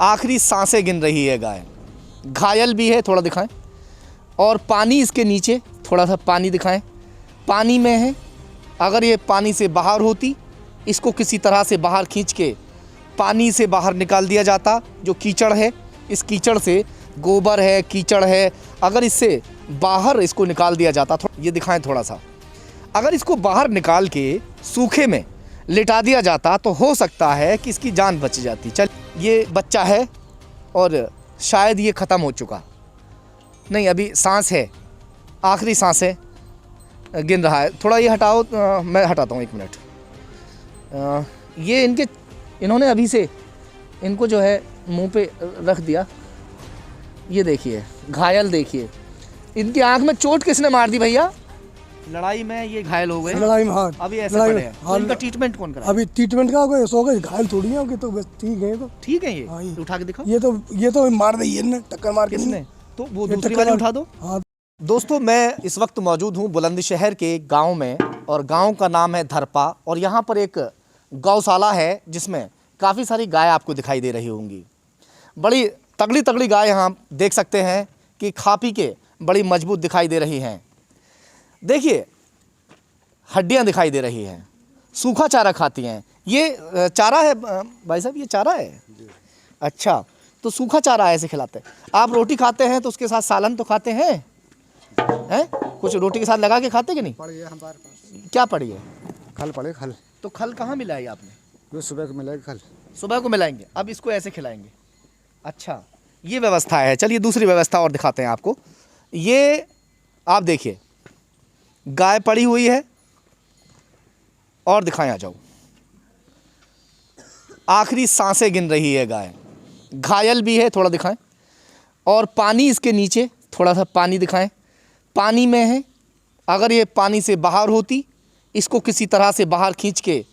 आखिरी सांसें गिन रही है गाय। घायल भी है, थोड़ा दिखाएं। और पानी इसके नीचे, थोड़ा सा पानी दिखाएं। पानी में है। अगर ये पानी से बाहर होती, इसको किसी तरह से बाहर खींच के पानी से बाहर निकाल दिया जाता। जो कीचड़ है, इस कीचड़ से, गोबर है, कीचड़ है, अगर इससे बाहर इसको निकाल दिया जाता, ये दिखाएं थोड़ा सा, अगर इसको बाहर निकाल के सूखे में लिटा दिया जाता तो हो सकता है कि इसकी जान बच जाती। चल, ये बच्चा है और शायद ये ख़त्म हो चुका नहीं, अभी सांस है, आखिरी सांसें गिन रहा है। थोड़ा ये हटाओ, मैं हटाता हूँ, 1 मिनट। ये इन्होंने अभी से इनको जो है मुंह पे रख दिया। ये देखिए, घायल देखिए, इनकी आंख में चोट किसने मार दी भैया? लड़ाई में ये घायल हो गए। लड़ाई में, हाँ, अभी ऐसे पड़े हैं। तो इनका ट्रीटमेंट कौन करा? अभी ट्रीटमेंट का कोई सो गए, घायल थोड़ी है, तो बस ठीक है। तो ठीक है, ये हाँ, उठा के दिखाओ। ये तो मार दी है, टक्कर मार के। किसने? तो वो दूसरी वाली उठा दो। हाँ। दोस्तों, मैं इस वक्त मौजूद हूँ बुलंदशहर के गांव में, और गांव का नाम है धरपा, और यहाँ पर एक गौशाला है जिसमें काफ़ी सारी गाय आपको दिखाई दे रही होंगी। बड़ी तगड़ी तगड़ी गाय यहाँ देख सकते हैं कि खा पी के बड़ी मजबूत दिखाई दे रही हैं। देखिए, हड्डियाँ दिखाई दे रही हैं, सूखा चारा खाती हैं। ये चारा है भाई साहब, ये चारा है? अच्छा, तो सूखा चारा ऐसे खिलाते हैं। आप रोटी खाते हैं तो उसके साथ सालन तो खाते हैं, हैं? कुछ रोटी के साथ लगा के खाते कि नहीं? पड़ी है हमारे पास। क्या पड़ी है? खल पड़े, खल। तो खल कहाँ मिलाई आपने? ये सुबह को मिलेगा खल। सुबह को मिलाएंगे। अब इसको ऐसे खिलाएंगे। अच्छा, ये व्यवस्था है। चलिए दूसरी व्यवस्था और दिखाते हैं आपको। ये आप देखिए, गाय पड़ी हुई है, और दिखाएं, आ जाओ। आखिरी सांसें गिन रही है गाय। घायल भी है, थोड़ा दिखाएं। और पानी इसके नीचे, थोड़ा सा पानी दिखाएं। पानी में है। अगर ये पानी से बाहर होती, इसको किसी तरह से बाहर खींच के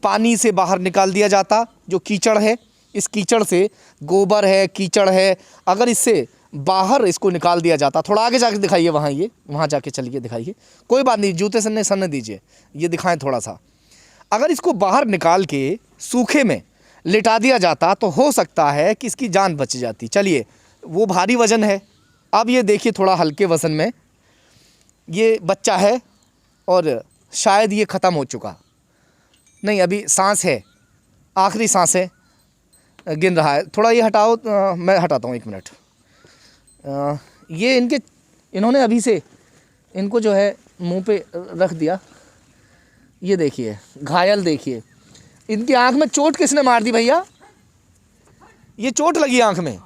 पानी से बाहर निकाल दिया जाता। जो कीचड़ है, इस कीचड़ से, गोबर है, कीचड़ है, अगर इससे बाहर इसको निकाल दिया जाता। थोड़ा आगे जाके दिखाइए, वहाँ जाके चलिए, दिखाइए। कोई बात नहीं, जूते सन्ने दीजिए, ये दिखाएं थोड़ा सा। अगर इसको बाहर निकाल के सूखे में लिटा दिया जाता तो हो सकता है कि इसकी जान बच जाती। चलिए, वो भारी वज़न है, अब ये देखिए थोड़ा हल्के वज़न में। ये बच्चा है और शायद ये ख़त्म हो चुका नहीं, अभी सांस है, आखिरी सांसें गिन रहा है। थोड़ा ये हटाओ, मैं हटाता हूँ, 1 मिनट। ये इन्होंने अभी से इनको जो है मुंह पे रख दिया। ये देखिए, घायल देखिए, इनकी आंख में चोट किसने मार दी भैया? ये चोट लगी आंख में?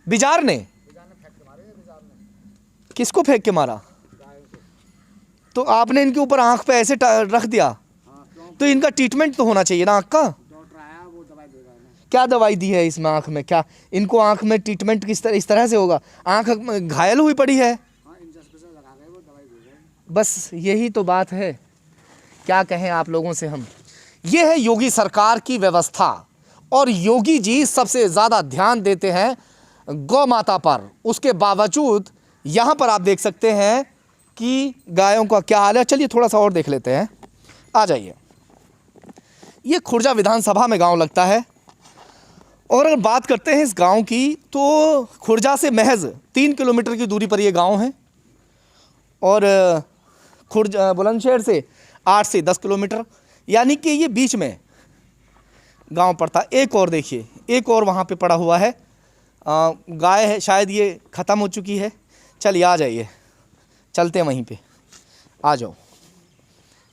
बिजार ने? किसको फेंक के मारा? तो आपने इनके ऊपर आंख पे ऐसे रख दिया, तो इनका ट्रीटमेंट तो होना चाहिए ना आंख का। क्या दवाई दी है इसमें आंख में? क्या इनको आंख में ट्रीटमेंट इस तरह से होगा? आंख घायल हुई पड़ी है। बस यही तो बात है, क्या कहें आप लोगों से हम। ये है योगी सरकार की व्यवस्था, और योगी जी सबसे ज़्यादा ध्यान देते हैं गौ माता पर। उसके बावजूद यहाँ पर आप देख सकते हैं कि गायों का क्या हाल है। चलिए थोड़ा सा और देख लेते हैं, आ जाइए। ये खुर्जा विधानसभा में गांव लगता है, और अगर बात करते हैं इस गांव की, तो खुर्जा से महज 3 किलोमीटर की दूरी पर ये गांव है, और खुर्जा बुलंदशहर से 8 से 10 किलोमीटर, यानी कि ये बीच में गांव पड़ता। एक और देखिए, एक और वहाँ पे पड़ा हुआ है, गाय है, शायद ये ख़त्म हो चुकी है। चलिए आ जाइए, चलते हैं वहीं पे, आ जाओ,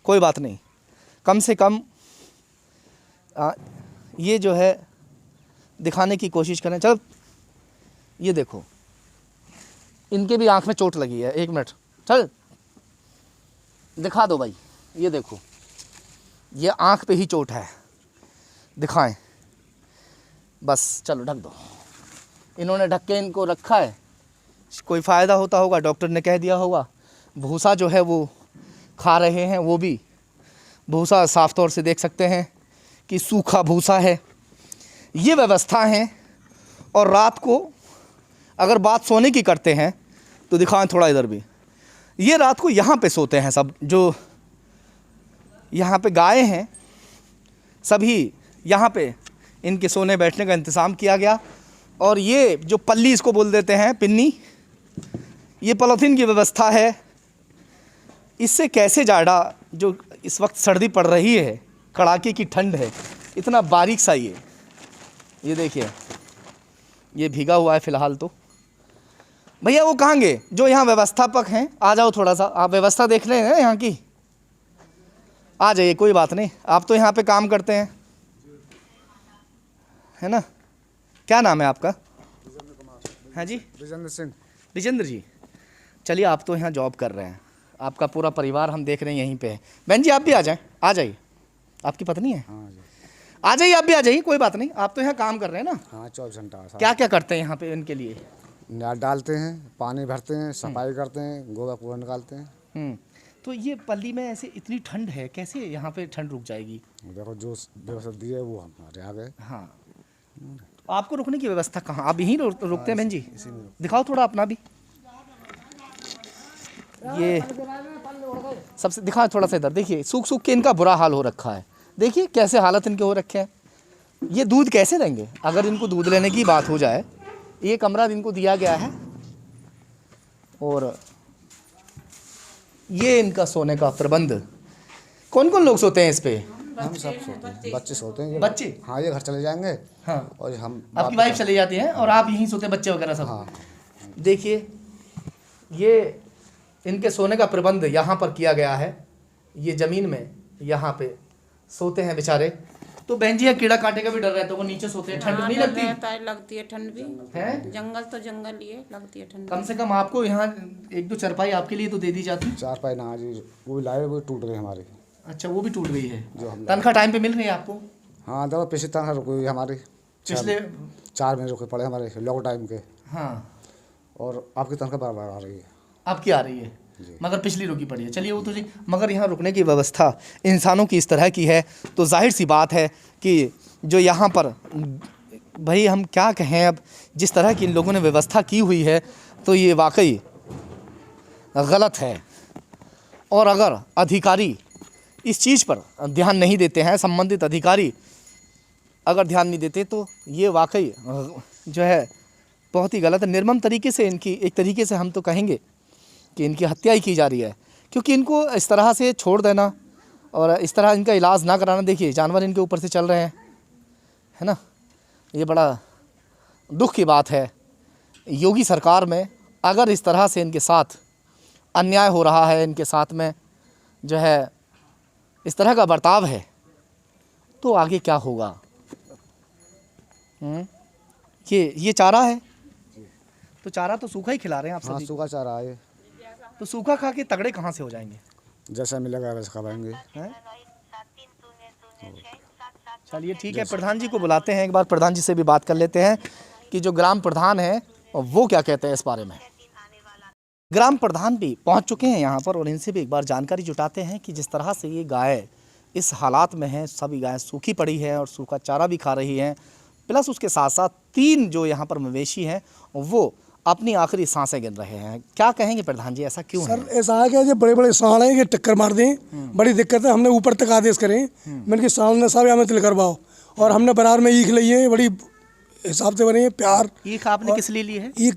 कोई बात नहीं। कम से कम ये जो है दिखाने की कोशिश करें। चलो, ये देखो, इनके भी आंख में चोट लगी है। 1 मिनट, चल दिखा दो भाई। ये देखो, ये आंख पे ही चोट है, दिखाएं बस। चलो ढक दो। इन्होंने ढक के इनको रखा है, कोई फ़ायदा होता होगा, डॉक्टर ने कह दिया होगा। भूसा जो है वो खा रहे हैं, वो भी भूसा साफ तौर से देख सकते हैं कि सूखा भूसा है। ये व्यवस्था है। और रात को अगर बात सोने की करते हैं तो दिखाएं थोड़ा इधर भी। ये रात को यहाँ पे सोते हैं सब, जो यहाँ पे गाय हैं, सभी यहाँ पे इनके सोने बैठने का इंतज़ाम किया गया। और ये जो पल्ली इसको बोल देते हैं, पिन्नी, ये पॉलीथीन की व्यवस्था है। इससे कैसे जाड़ा, जो इस वक्त सर्दी पड़ रही है, कड़ाके की ठंड है, इतना बारीक सा ये देखिए, ये भीगा हुआ है फ़िलहाल। तो भैया वो कहाँ गए जो यहाँ व्यवस्थापक हैं? आ जाओ थोड़ा सा, आप व्यवस्था देख रहे हैं यहाँ की, आ जाइए, कोई बात नहीं, आप तो यहाँ पे काम करते हैं, है ना? क्या नाम है आपका? हाँ जी, विजेंद्र सिंह। विजेंद्र जी, चलिए आप तो यहाँ जॉब कर रहे हैं, आपका पूरा परिवार हम देख रहे हैं यहीं पे है। बहन जी आप भी आ जाएं, आ जाइए, आपकी पत्नी है? हाँ जी। आ जाइए, आप भी आ जाइए, कोई बात नहीं, आप तो यहाँ काम कर रहे हैं ना? हाँ 24 घंटा। क्या क्या करते हैं यहाँ पे इनके लिए? नाद डालते हैं, पानी भरते हैं, सफाई करते हैं, गोबर कूड़ा निकालते हैं। तो ये पल्ली में ऐसे इतनी ठंड है, कैसे यहाँ पे ठंड रुक जाएगी? देखो जो व्यवस्था दी है वो हमारे आ गए। हाँ, आपको रुकने की व्यवस्था कहाँ? आप यहीं रुकते हैं बहन जी? दिखाओ थोड़ा अपना भी, ये सबसे दिखाओ थोड़ा सा इधर, देखिए सूख सूख के इनका बुरा हाल हो रखा है, देखिए कैसे हालत इनके हो रखे हैं। ये दूध कैसे देंगे अगर इनको दूध लेने की बात हो जाए? ये कमरा इनको दिया गया है और ये इनका सोने का प्रबंध। कौन कौन लोग सोते हैं इस पे? हम सब सोते हैं, बच्चे सोते हैं। बच्चे? हाँ, ये घर चले जाएंगे। हाँ, और हम, आपकी वाइफ चली जाती हैं और आप यहीं सोते, बच्चे वगैरह सब? हाँ। देखिए ये इनके सोने का प्रबंध यहाँ पर किया गया है, ये ज़मीन में यहाँ पे सोते हैं बेचारे। तो बहन जी यहाँ कीड़ा कांटे का भी डर रहता है, वो नीचे सोते हैं, ठंड नहीं लगती? लगती है ठंड भी है, जंगल तो जंगल ही है, लगती है ठंड। कम से कम आपको यहाँ एक दो चरपाई आपके लिए तो दे दी जाती। 4 पाई ना जी, वो लाए वो टूट गए हमारे। अच्छा, वो भी टूट गई है। जो हम तनख्वाह टाइम पे मिल रही है आपको? हाँ, देखो पिछली तनख्वाह रुकी हुई हमारी, पिछले 4 महीने रुके पड़े हमारे लॉक टाइम के। हाँ, और आपकी तनख्वाह बार आ रही है। आपकी आ रही है मगर पिछली रुकी पड़ी है। चलिए वो तो जी, मगर यहाँ रुकने की व्यवस्था इंसानों की इस तरह की है तो जाहिर सी बात है कि जो यहाँ पर, भाई हम क्या कहें अब, जिस तरह की इन लोगों ने व्यवस्था की हुई है तो ये वाकई गलत है। और अगर अधिकारी इस चीज़ पर ध्यान नहीं देते हैं, संबंधित अधिकारी अगर ध्यान नहीं देते तो ये वाकई जो है बहुत ही गलत है। निर्मम तरीके से इनकी, एक तरीके से हम तो कहेंगे कि इनकी हत्या ही की जा रही है, क्योंकि इनको इस तरह से छोड़ देना और इस तरह इनका इलाज ना कराना, देखिए जानवर इनके ऊपर से चल रहे हैं, है ना? ये बड़ा दुख की बात है। योगी सरकार में अगर इस तरह से इनके साथ अन्याय हो रहा है, इनके साथ में जो है इस तरह का बर्ताव है, तो आगे क्या होगा? ये चारा है, तो चारा तो सूखा ही खिला रहे हैं आप हाँ, सभी। सूखा चारा है। तो सूखा खा के तगड़े कहाँ से हो जाएंगे? जैसा मिलेगा वैसा खवाएंगे। हैं? चलिए ठीक है, प्रधान जी को बुलाते हैं, एक बार प्रधान जी से भी बात कर लेते हैं कि जो ग्राम प्रधान है वो क्या कहते हैं इस बारे में। ग्राम प्रधान भी पहुंच चुके हैं यहाँ पर और इनसे भी एक बार जानकारी जुटाते हैं कि जिस तरह से ये गाय इस हालात में है, सभी गायें सूखी पड़ी है और सूखा चारा भी खा रही हैं, प्लस उसके साथ साथ 3 जो यहाँ पर मवेशी हैं वो अपनी आखिरी सांसें गिन रहे हैं। क्या कहेंगे प्रधान जी, ऐसा क्यों है? सर ऐसा है कि जो बड़े बड़े सांड हैं ये टक्कर मार दें, बड़ी दिक्कत है। हमने ऊपर तक आदेश करें, मैंने कि सांड ने साहब हमें तिल करवाओ, और हमने बराबर में ईख ली है, बड़ी हिसाब से बनी है, प्यार। ईख आपने किस लिए ली है? ईख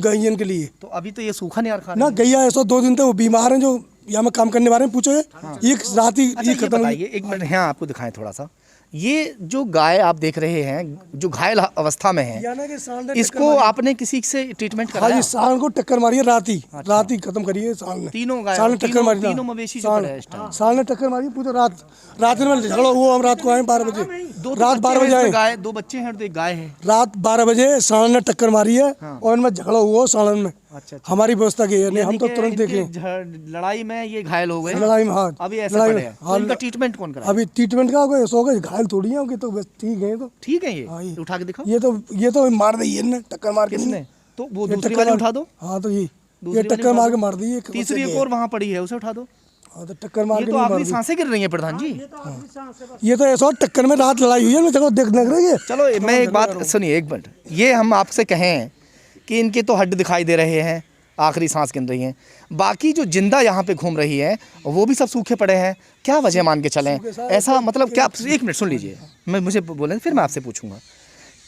गैयन के लिए। तो अभी तो ये सूखा नहीं खा ना, गैया ऐसा 2 दिन तक वो बीमार हैं, जो यहाँ में काम करने वाले हैं, पूछो ईख रात ही अच्छा, ईख ये खत्म हुई। बताइए एक मिनट, यहाँ आपको दिखाएं थोड़ा सा, ये जो गाय आप देख रहे हैं जो घायल अवस्था में है, यानी कि सांड ने इसको आपने किसी से ट्रीटमेंट हाँ कराया? जी, सांड को टक्कर मारी है रात ही खत्म करी है सांड ने। तीनों गाय, सांड ने टक्कर मारी, तीनों मवेशी जो पड़े हैं इस टाइम। सांड ने टक्कर मारी पूरी रात में झगड़ा हुआ। हम रात को आए 12 बजे, रात 12 बजे आए। गाय, 2 बच्चे हैं और 1 गाय है। रात 12 बजे सांड ने टक्कर मारी है और इनमें झगड़ा हुआ सालन में। अच्छा, हमारी व्यवस्था की है, नहीं हम तो तुरंत देखे। लड़ाई में ये घायल हो गए, लड़ाई में, हाँ अभी ऐसे पड़े हैं, तो इनका ट्रीटमेंट कौन कराए? अभी ट्रीटमेंट का कोई सो गए, घायल थोड़ी है कि, तो बस ठीक है। तो ठीक है, हाँ, ये उठा के दिखाओ। ये तो मार दी है, टक्कर मार के। किसने? तो वो दूसरी वाली उठा दो। हाँ, तो ये दूसरी टक्कर वाली मार उठा के मार दी है। तीसरी एक और वहाँ पड़ी है, उसे उठा दो। हाँ, तो टक्कर मार ये के तो नहीं आखिरी मार दी। सांसें गिर रही हैं प्रधान जी। ये तो ऐसा टक्कर में रात लड़ाई हुई है, देखो देख रही है। चलो मैं एक बात सुनिए, एक मिनट, ये हम आपसे कहें कि इनके तो हड्डी दिखाई दे रहे हैं आखिरी सांस गिन रही हैं। बाकी जो जिंदा यहाँ पे घूम रही है वो भी सब सूखे पड़े हैं। क्या वजह मान के चलें ऐसा, मतलब क्या, एक मिनट सुन लीजिए, मुझे बोलें फिर मैं आपसे पूछूंगा।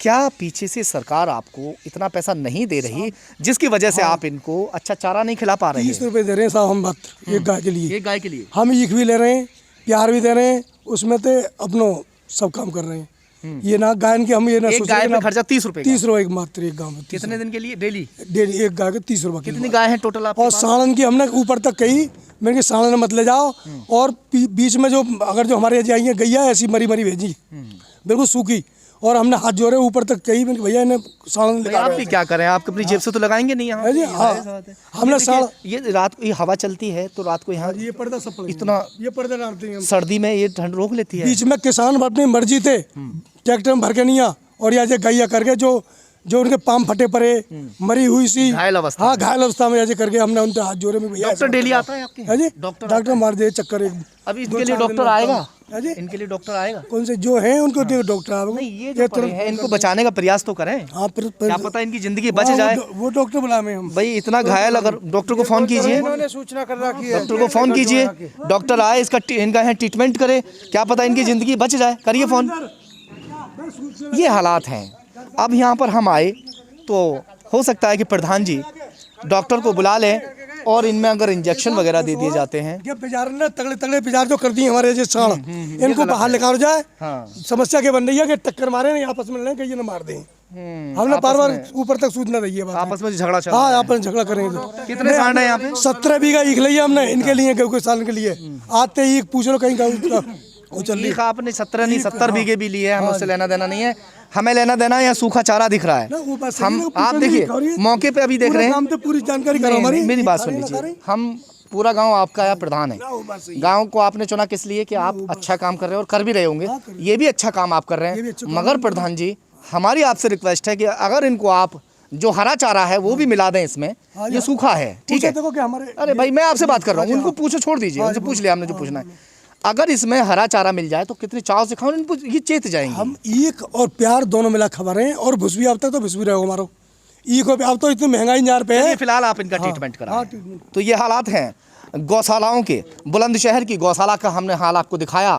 क्या पीछे से सरकार आपको इतना पैसा नहीं दे रही जिसकी वजह से आप इनको अच्छा चारा नहीं खिला पा रहे 30 रुपए दे रहे हैं साहब हम मात्र एक गाय के लिए। एक गाय के लिए हम ईख भी ले रहे हैं, प्यार भी दे रहे हैं, उसमें तो अपनो सब काम कर रहे हैं। ये ना गाय के हम ये ना एक सोच गाय रहे पे खर्चा 30 रुपए का। 30 रुपए मात्र एक गाँव में। कितने दिन के लिए? डेली डेली एक गाय के 30 रुपए कितनी गाय है टोटल आपके और पास? सालन की हमने ऊपर तक कही, मैंने कहा सालन मत ले जाओ। और बीच में जो अगर जो हमारे यहाँ आई है गैया ऐसी मरी मरी भेजी बिल्कुल सूखी, और हमने हाथ जोड़े ऊपर तक कही, मैंने भैया इन्हें सालन भाई आप भी क्या करें, आप अपनी जेब से तो लगाएंगे नहीं यहाँ है जी, पे, हाँ। ये बात है। हमने ये रात को ये हवा चलती है तो रात को यहाँ ये पर्दा सब पड़ेगा। इतना ये पर्दा डालते हैं हम। सर्दी में ये ठंड रोक लेती है। बीच में किसान अपनी मर्जी थे ट्रैक्टर में भर के नहीं आ, और यहाँ से गैया करके जो उनके पाम फटे पड़े मरी हुई सी घायल अवस्था हाँ घायल अवस्था में ऐसे करके हमने उनके हाथ जोड़े में भैया डॉक्टर डेली आता है आपके? है जी, डॉक्टर डॉक्टर मार दे चक्कर एक। अभी इसके लिए डॉक्टर आएगा? है जी, इनके लिए डॉक्टर आएगा? कौन से जो हैं उनको डॉक्टर आएगा। नहीं, ये जो पड़े हैं इनको बचाने का प्रयास तो करें। हाँ क्या पता इनकी जिंदगी बच जाए। वो डॉक्टर बुलावे हम। भाई इतना घायल, अगर डॉक्टर को फोन कीजिए, सूचना कर रखी है, डॉक्टर को फोन कीजिए, डॉक्टर आए इनका है ट्रीटमेंट करे, क्या पता इनकी जिंदगी बच जाए। करिए फोन। ये हालात हैं। अब यहाँ पर हम आए तो हो सकता है कि प्रधान जी डॉक्टर को बुला लें और इनमें अगर इंजेक्शन वगैरह दे दिए जाते हैं। ये पिजार ना तगड़े तगड़े पिजार जो कर दिए हमारे जैसे साण, इनको बाहर निकाल जाए। हाँ। समस्या क्या बन रही है कि टक्कर मारे नहीं आपस में, लड़े कहीं ना मार दें। हमने बार बार ऊपर तक सूचना दी है, आपस में झगड़ा चल हाँ आपस में झगड़ा करेंगे तो। कितने सांड है यहाँ पे? 17 बीघा ईख लिया हमने इनके लिए, कोई साल के लिए आते ही पूछ लो कहीं का वो चल रही। ईख आपने 17 नहीं 70 बीघे भी लिए हैं, हमें उससे लेना देना नहीं है। हमें लेना देना है यहाँ सूखा चारा दिख रहा है। हम आप देखिए मौके पे अभी देख रहे हैं, तो पूरी जानकारी करो हमारी। मेरी बात सुन लीजिए, हम पूरा गांव आपका या प्रधान है। गांव को आपने चुना किस लिए? कि आप अच्छा काम कर रहे हैं और कर भी रहे होंगे, ये भी अच्छा काम आप कर रहे हैं। मगर प्रधान जी हमारी आपसे रिक्वेस्ट है कि अगर इनको आप जो हरा चारा है वो भी मिला दें इसमें, ये सूखा है ठीक है। अरे भाई मैं आपसे बात कर रहा हूँ, उनको पूछो, छोड़ दीजिए, उनसे पूछ लिया हमने जो पूछना है। अगर इसमें हरा चारा मिल जाए तो कितने चाव से खाओ, इनको ये चेत जाएंगे। हम ईख और प्यार दोनों मिला खबर रहे हैं, और भुस भी अब तक तो भुस भी रहे हो हमारो ईख और अब तो इतनी महंगाई जार पे है। फिलहाल आप इनका ट्रीटमेंट करा। तो ये हालात हैं गौशालाओं के। बुलंदशहर की गौशाला का हमने हाल आपको दिखाया।